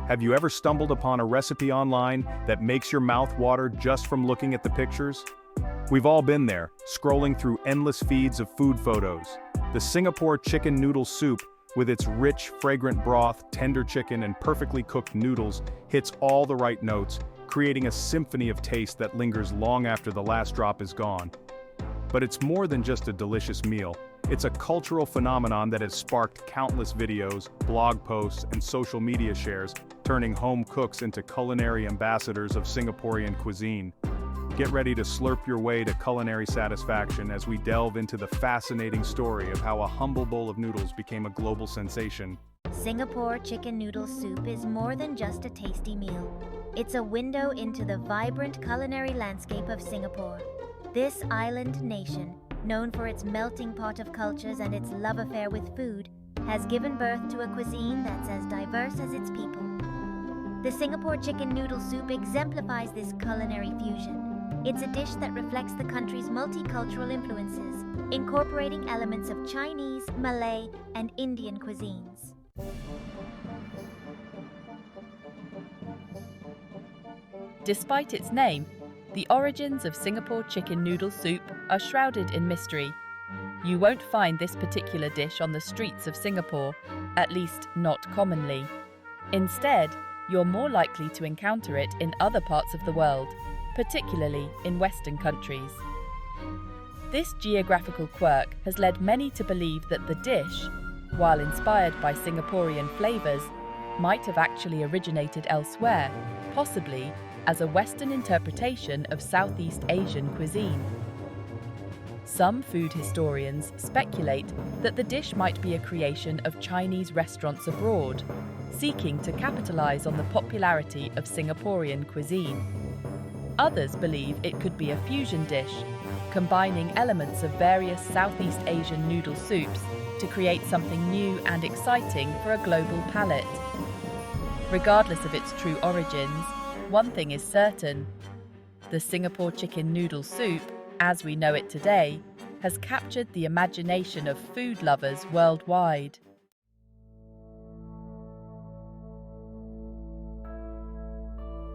Have you ever stumbled upon a recipe online that makes your mouth water just from looking at the pictures? We've all been there, scrolling through endless feeds of food photos. The Singapore Chicken Noodle Soup, with its rich, fragrant broth, tender chicken, and perfectly cooked noodles, hits all the right notes, creating a symphony of taste that lingers long after the last drop is gone. But it's more than just a delicious meal. It's a cultural phenomenon that has sparked countless videos, blog posts, and social media shares, turning home cooks into culinary ambassadors of Singaporean cuisine. Get ready to slurp your way to culinary satisfaction as we delve into the fascinating story of how a humble bowl of noodles became a global sensation. Singapore Chicken Noodle Soup is more than just a tasty meal. It's a window into the vibrant culinary landscape of Singapore. This island nation, known for its melting pot of cultures and its love affair with food, has given birth to a cuisine that's as diverse as its people. The Singapore Chicken Noodle Soup exemplifies this culinary fusion. It's a dish that reflects the country's multicultural influences, incorporating elements of Chinese, Malay, and Indian cuisines. Despite its name, the origins of Singapore Chicken Noodle Soup are shrouded in mystery. You won't find this particular dish on the streets of Singapore, at least not commonly. Instead, you're more likely to encounter it in other parts of the world, particularly in Western countries. This geographical quirk has led many to believe that the dish, while inspired by Singaporean flavours, might have actually originated elsewhere, possibly as a Western interpretation of Southeast Asian cuisine. Some food historians speculate that the dish might be a creation of Chinese restaurants abroad, seeking to capitalize on the popularity of Singaporean cuisine. Others believe it could be a fusion dish, combining elements of various Southeast Asian noodle soups to create something new and exciting for a global palate. Regardless of its true origins, one thing is certain: the Singapore Chicken Noodle Soup, as we know it today, has captured the imagination of food lovers worldwide.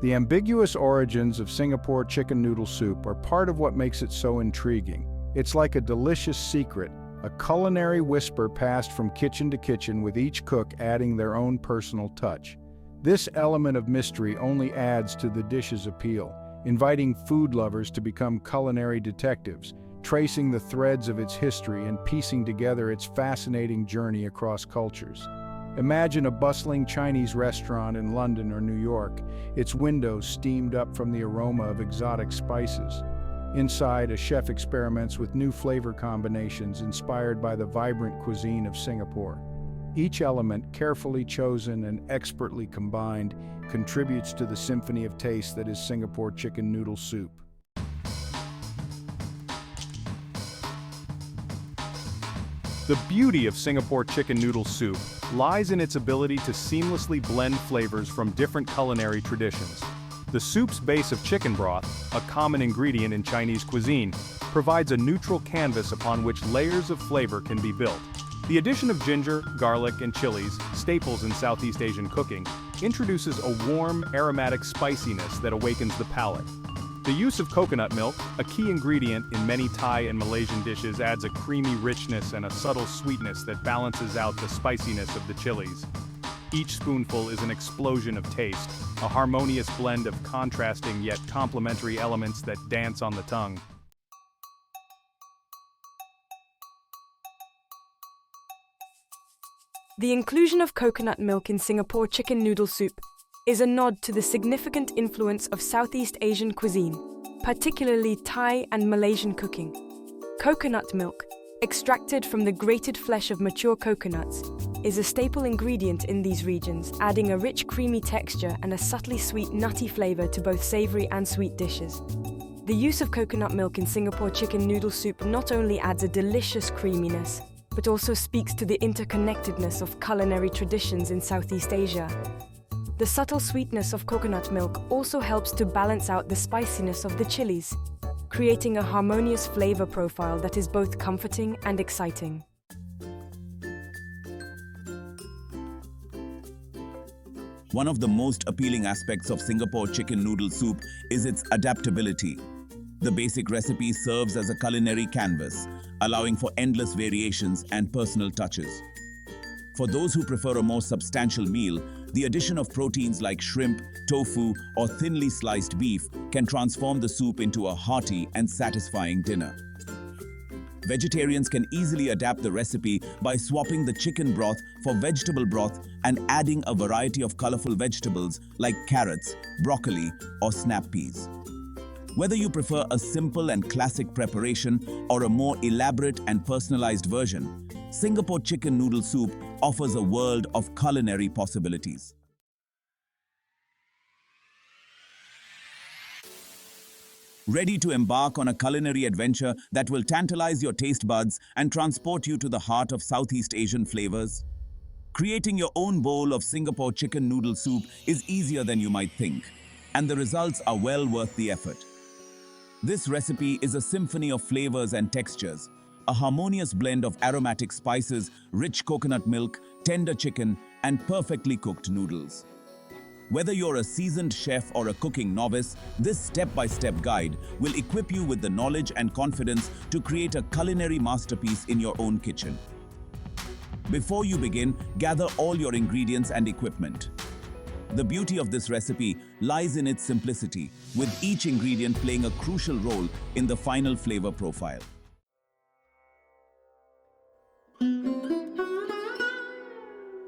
The ambiguous origins of Singapore Chicken Noodle Soup are part of what makes it so intriguing. It's like a delicious secret, a culinary whisper passed from kitchen to kitchen, with each cook adding their own personal touch. This element of mystery only adds to the dish's appeal, inviting food lovers to become culinary detectives, tracing the threads of its history and piecing together its fascinating journey across cultures. Imagine a bustling Chinese restaurant in London or New York, its windows steamed up from the aroma of exotic spices. Inside, a chef experiments with new flavor combinations inspired by the vibrant cuisine of Singapore. Each element, carefully chosen and expertly combined, contributes to the symphony of taste that is Singapore Chicken Noodle Soup. The beauty of Singapore Chicken Noodle Soup lies in its ability to seamlessly blend flavors from different culinary traditions. The soup's base of chicken broth, a common ingredient in Chinese cuisine, provides a neutral canvas upon which layers of flavor can be built. The addition of ginger, garlic, and chilies, staples in Southeast Asian cooking, introduces a warm, aromatic spiciness that awakens the palate. The use of coconut milk, a key ingredient in many Thai and Malaysian dishes, adds a creamy richness and a subtle sweetness that balances out the spiciness of the chilies. Each spoonful is an explosion of taste, a harmonious blend of contrasting yet complementary elements that dance on the tongue. The inclusion of coconut milk in Singapore Chicken Noodle Soup is a nod to the significant influence of Southeast Asian cuisine, particularly Thai and Malaysian cooking. Coconut milk, extracted from the grated flesh of mature coconuts, is a staple ingredient in these regions, adding a rich, creamy texture and a subtly sweet, nutty flavor to both savory and sweet dishes. The use of coconut milk in Singapore Chicken Noodle Soup not only adds a delicious creaminess, but also speaks to the interconnectedness of culinary traditions in Southeast Asia. The subtle sweetness of coconut milk also helps to balance out the spiciness of the chilies, creating a harmonious flavor profile that is both comforting and exciting. One of the most appealing aspects of Singapore chicken noodle soup is its adaptability. The basic recipe serves as a culinary canvas, allowing for endless variations and personal touches. For those who prefer a more substantial meal, the addition of proteins like shrimp, tofu, or thinly sliced beef can transform the soup into a hearty and satisfying dinner. Vegetarians can easily adapt the recipe by swapping the chicken broth for vegetable broth and adding a variety of colorful vegetables like carrots, broccoli, or snap peas. Whether you prefer a simple and classic preparation or a more elaborate and personalized version, Singapore Chicken Noodle Soup offers a world of culinary possibilities. Ready to embark on a culinary adventure that will tantalize your taste buds and transport you to the heart of Southeast Asian flavors? Creating your own bowl of Singapore Chicken Noodle Soup is easier than you might think, and the results are well worth the effort. This recipe is a symphony of flavors and textures, a harmonious blend of aromatic spices, rich coconut milk, tender chicken, and perfectly cooked noodles. Whether you're a seasoned chef or a cooking novice, this step-by-step guide will equip you with the knowledge and confidence to create a culinary masterpiece in your own kitchen. Before you begin, gather all your ingredients and equipment. The beauty of this recipe lies in its simplicity, with each ingredient playing a crucial role in the final flavor profile.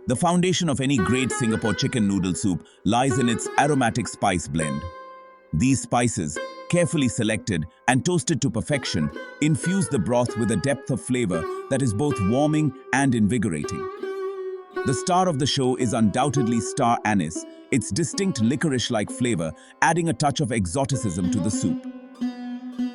The foundation of any great Singapore chicken noodle soup lies in its aromatic spice blend. These spices, carefully selected and toasted to perfection, infuse the broth with a depth of flavor that is both warming and invigorating. The star of the show is undoubtedly star anise, its distinct licorice-like flavor adding a touch of exoticism to the soup.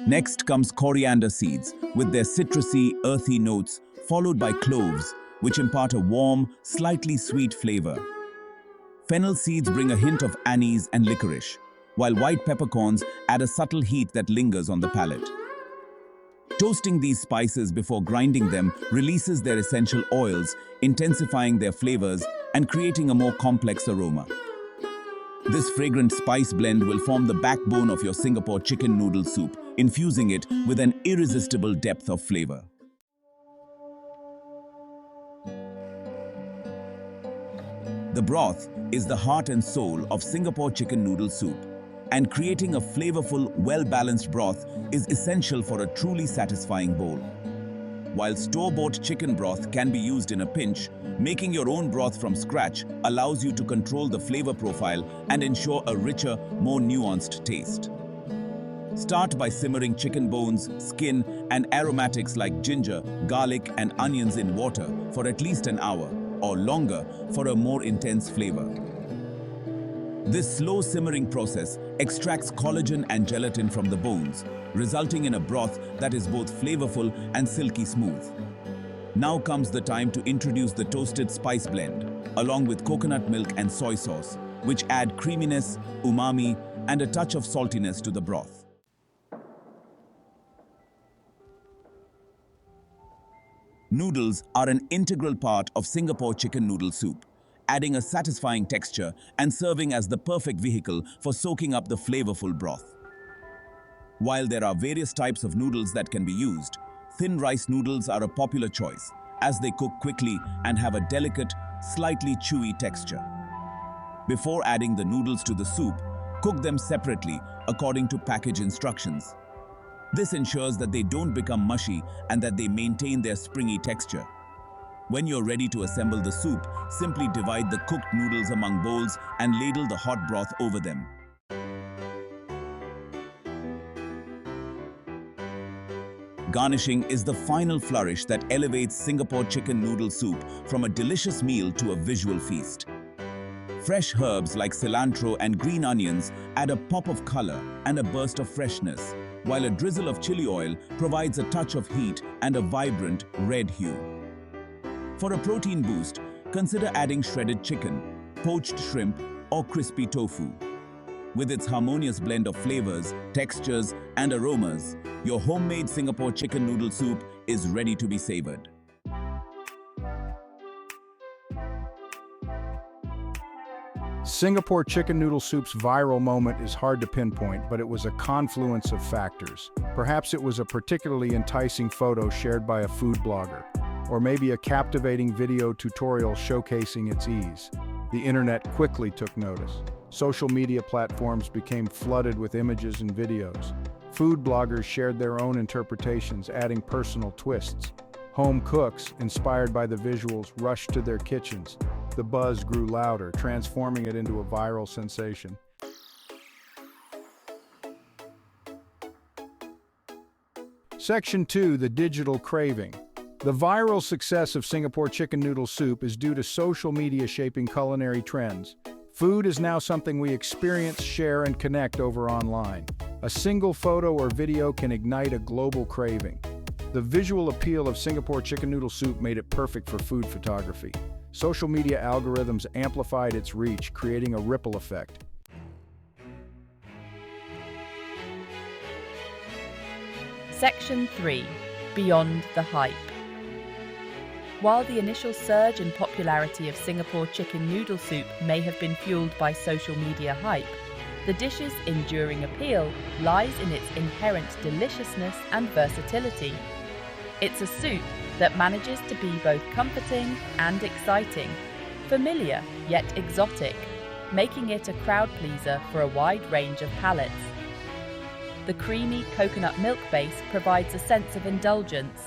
Next comes coriander seeds, with their citrusy, earthy notes, followed by cloves, which impart a warm, slightly sweet flavor. Fennel seeds bring a hint of anise and licorice, while white peppercorns add a subtle heat that lingers on the palate. Toasting these spices before grinding them releases their essential oils, intensifying their flavors and creating a more complex aroma. This fragrant spice blend will form the backbone of your Singapore chicken noodle soup, infusing it with an irresistible depth of flavor. The broth is the heart and soul of Singapore chicken noodle soup, and creating a flavorful, well-balanced broth is essential for a truly satisfying bowl. While store-bought chicken broth can be used in a pinch, making your own broth from scratch allows you to control the flavor profile and ensure a richer, more nuanced taste. Start by simmering chicken bones, skin, and aromatics like ginger, garlic, and onions in water for at least an hour, or longer for a more intense flavor. This slow simmering process extracts collagen and gelatin from the bones, resulting in a broth that is both flavorful and silky smooth. Now comes the time to introduce the toasted spice blend, along with coconut milk and soy sauce, which add creaminess, umami, and a touch of saltiness to the broth. Noodles are an integral part of Singapore chicken noodle soup, adding a satisfying texture and serving as the perfect vehicle for soaking up the flavorful broth. While there are various types of noodles that can be used, thin rice noodles are a popular choice, as they cook quickly and have a delicate, slightly chewy texture. Before adding the noodles to the soup, cook them separately according to package instructions. This ensures that they don't become mushy and that they maintain their springy texture. When you're ready to assemble the soup, simply divide the cooked noodles among bowls and ladle the hot broth over them. Garnishing is the final flourish that elevates Singapore chicken noodle soup from a delicious meal to a visual feast. Fresh herbs like cilantro and green onions add a pop of color and a burst of freshness, while a drizzle of chili oil provides a touch of heat and a vibrant red hue. For a protein boost, consider adding shredded chicken, poached shrimp, or crispy tofu. With its harmonious blend of flavors, textures, and aromas, your homemade Singapore chicken noodle soup is ready to be savored. Singapore Chicken Noodle Soup's viral moment is hard to pinpoint, but it was a confluence of factors. Perhaps it was a particularly enticing photo shared by a food blogger, or maybe a captivating video tutorial showcasing its ease. The internet quickly took notice. Social media platforms became flooded with images and videos. Food bloggers shared their own interpretations, adding personal twists. Home cooks, inspired by the visuals, rushed to their kitchens. The buzz grew louder, transforming it into a viral sensation. Section 2, the digital craving. The viral success of Singapore Chicken Noodle Soup is due to social media shaping culinary trends. Food is now something we experience, share, and connect over online. A single photo or video can ignite a global craving. The visual appeal of Singapore Chicken Noodle Soup made it perfect for food photography. Social media algorithms amplified its reach, creating a ripple effect. Section 3. Beyond the hype. While the initial surge in popularity of Singapore Chicken Noodle Soup may have been fueled by social media hype, the dish's enduring appeal lies in its inherent deliciousness and versatility. It's a soup that manages to be both comforting and exciting, familiar yet exotic, making it a crowd pleaser for a wide range of palates. The creamy coconut milk base provides a sense of indulgence,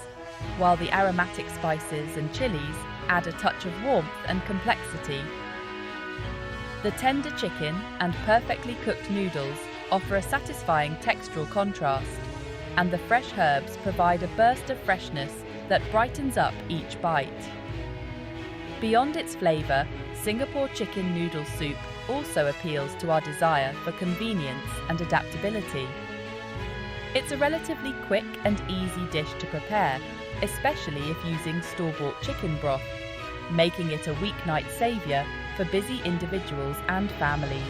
while the aromatic spices and chilies add a touch of warmth and complexity. The tender chicken and perfectly cooked noodles offer a satisfying textural contrast, and the fresh herbs provide a burst of freshness that brightens up each bite. Beyond its flavour, Singapore Chicken Noodle Soup also appeals to our desire for convenience and adaptability. It's a relatively quick and easy dish to prepare, especially if using store-bought chicken broth, making it a weeknight saviour for busy individuals and families.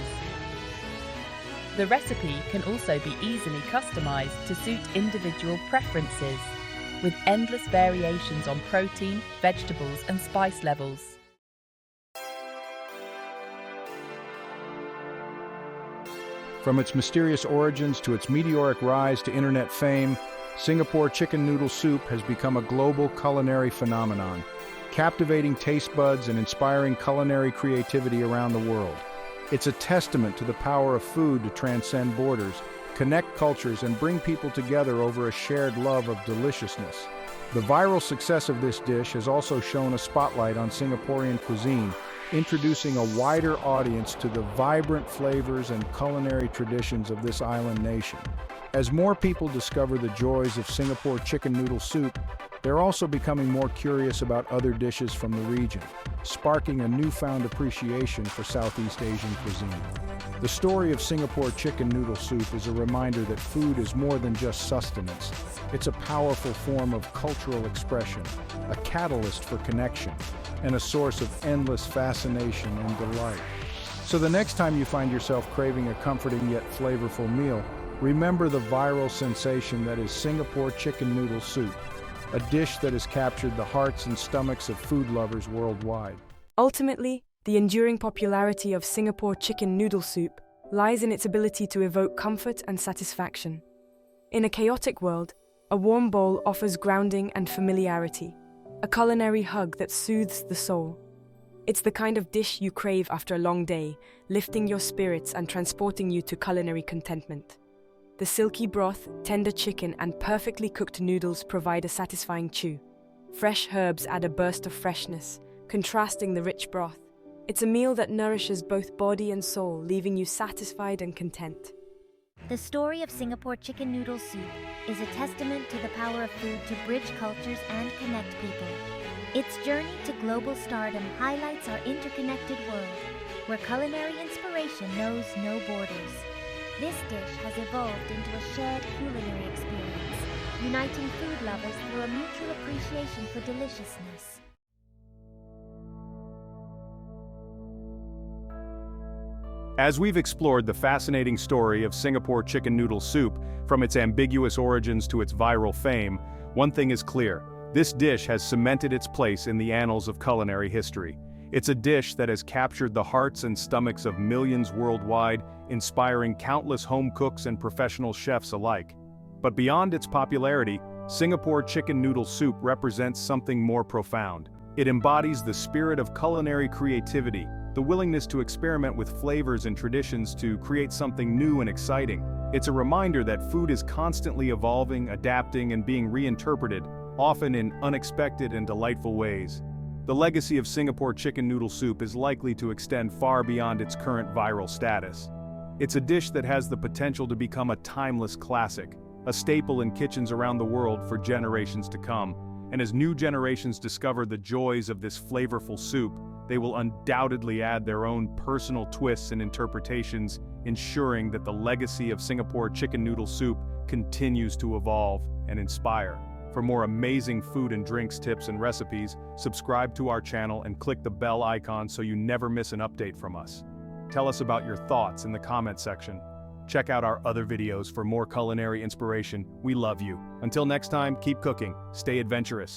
The recipe can also be easily customised to suit individual preferences, with endless variations on protein, vegetables and spice levels. From its mysterious origins to its meteoric rise to internet fame, Singapore Chicken Noodle Soup has become a global culinary phenomenon, captivating taste buds and inspiring culinary creativity around the world. It's a testament to the power of food to transcend borders, connect cultures, and bring people together over a shared love of deliciousness. The viral success of this dish has also shone a spotlight on Singaporean cuisine, introducing a wider audience to the vibrant flavors and culinary traditions of this island nation. As more people discover the joys of Singapore Chicken Noodle Soup, they're also becoming more curious about other dishes from the region, sparking a newfound appreciation for Southeast Asian cuisine. The story of Singapore Chicken Noodle Soup is a reminder that food is more than just sustenance. It's a powerful form of cultural expression, a catalyst for connection, and a source of endless fascination and delight. So the next time you find yourself craving a comforting yet flavorful meal, remember the viral sensation that is Singapore Chicken Noodle Soup, a dish that has captured the hearts and stomachs of food lovers worldwide. Ultimately, the enduring popularity of Singapore Chicken Noodle Soup lies in its ability to evoke comfort and satisfaction. In a chaotic world, a warm bowl offers grounding and familiarity, a culinary hug that soothes the soul. It's the kind of dish you crave after a long day, lifting your spirits and transporting you to culinary contentment. The silky broth, tender chicken, and perfectly cooked noodles provide a satisfying chew. Fresh herbs add a burst of freshness, contrasting the rich broth. It's a meal that nourishes both body and soul, leaving you satisfied and content. The story of Singapore Chicken Noodle Soup is a testament to the power of food to bridge cultures and connect people. Its journey to global stardom highlights our interconnected world, where culinary inspiration knows no borders. This dish has evolved into a shared culinary experience, uniting food lovers through a mutual appreciation for deliciousness. As we've explored the fascinating story of Singapore Chicken Noodle Soup, from its ambiguous origins to its viral fame, one thing is clear: this dish has cemented its place in the annals of culinary history. It's a dish that has captured the hearts and stomachs of millions worldwide, inspiring countless home cooks and professional chefs alike. But beyond its popularity, Singapore Chicken Noodle Soup represents something more profound. It embodies the spirit of culinary creativity, the willingness to experiment with flavors and traditions to create something new and exciting. It's a reminder that food is constantly evolving, adapting, and being reinterpreted, often in unexpected and delightful ways. The legacy of Singapore Chicken Noodle Soup is likely to extend far beyond its current viral status. It's a dish that has the potential to become a timeless classic, a staple in kitchens around the world for generations to come. And as new generations discover the joys of this flavorful soup, they will undoubtedly add their own personal twists and interpretations, ensuring that the legacy of Singapore Chicken Noodle Soup continues to evolve and inspire. For more amazing food and drinks tips and recipes, subscribe to our channel and click the bell icon so you never miss an update from us. Tell us about your thoughts in the comment section. Check out our other videos for more culinary inspiration. We love you. Until next time, keep cooking, stay adventurous.